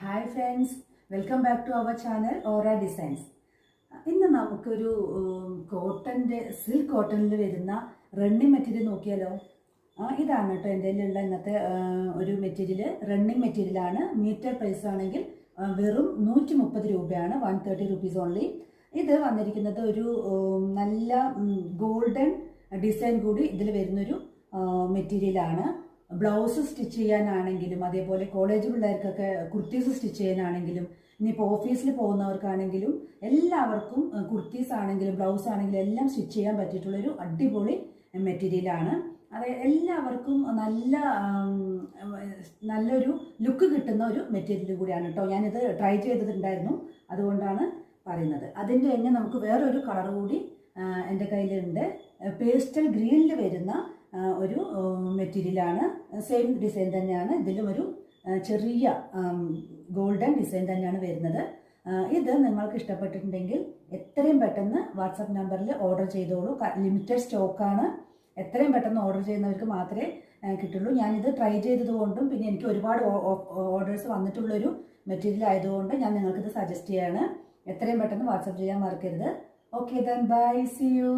Hi friends, welcome back to our channel Aura Designs. ഇന്ന് നമുക്കൊരു silk കോട്ടണിൽ വരുന്ന റണ്ണിങ് മെറ്റീരിയൽ നോക്കിയാലോ. ഇതാണ് കേട്ടോ എൻ്റെ കയ്യിലുള്ള ഇന്നത്തെ ഒരു മെറ്റീരിയൽ. റണ്ണിങ് മെറ്റീരിയലാണ്. മീറ്റർ പ്രൈസ് ആണെങ്കിൽ വെറും 130 രൂപയാണ്, 130 റുപ്പീസ് ഓൺലി. ഇത് വന്നിരിക്കുന്നത് ഒരു നല്ല ഗോൾഡൻ ഡിസൈൻ കൂടി ഇതിൽ വരുന്നൊരു മെറ്റീരിയലാണ്. ബ്ലൗസ് സ്റ്റിച്ച് ചെയ്യാനാണെങ്കിലും, അതേപോലെ കോളേജ് പിള്ളേർക്കൊക്കെ കുർത്തീസ് സ്റ്റിച്ച് ചെയ്യാനാണെങ്കിലും, ഇനിയിപ്പോൾ ഓഫീസിൽ പോകുന്നവർക്കാണെങ്കിലും എല്ലാവർക്കും കുർത്തീസ് ആണെങ്കിലും ബ്ലൗസ് ആണെങ്കിലും എല്ലാം സ്റ്റിച്ച് ചെയ്യാൻ പറ്റിയിട്ടുള്ളൊരു അടിപൊളി മെറ്റീരിയലാണ്. അത് എല്ലാവർക്കും നല്ലൊരു ലുക്ക് കിട്ടുന്ന ഒരു മെറ്റീരിയൽ കൂടിയാണ് കേട്ടോ. ഞാനിത് ട്രൈ ചെയ്തിട്ടുണ്ടായിരുന്നു, അതുകൊണ്ടാണ് പറയുന്നത്. അതിൻ്റെ തന്നെ നമുക്ക് വേറൊരു കളർ കൂടി എൻ്റെ കയ്യിലുണ്ട്. പേസ്റ്റൽ ഗ്രീനിൽ വരുന്ന ഒരു മെറ്റീരിയലാണ്. സെയിം ഡിസൈൻ തന്നെയാണ്. ഇതിലും ഒരു ചെറിയ ഗോൾഡൻ ഡിസൈൻ തന്നെയാണ് വരുന്നത്. ഇത് നിങ്ങൾക്ക് ഇഷ്ടപ്പെട്ടിട്ടുണ്ടെങ്കിൽ എത്രയും പെട്ടെന്ന് വാട്സപ്പ് നമ്പറിൽ ഓർഡർ ചെയ്തോളൂ. ലിമിറ്റഡ് സ്റ്റോക്കാണ്. എത്രയും പെട്ടെന്ന് ഓർഡർ ചെയ്യുന്നവർക്ക് മാത്രമേ കിട്ടുള്ളൂ. ഞാനിത് ട്രൈ ചെയ്തതുകൊണ്ടും പിന്നെ എനിക്ക് ഒരുപാട് ഓർഡേഴ്സ് വന്നിട്ടുള്ളൊരു മെറ്റീരിയൽ ആയതുകൊണ്ട് ഞാൻ നിങ്ങൾക്കിത് സജസ്റ്റ് ചെയ്യാണ്. എത്രയും പെട്ടെന്ന് വാട്സപ്പ് ചെയ്യാൻ മറക്കരുത്. Okay then bye, see U.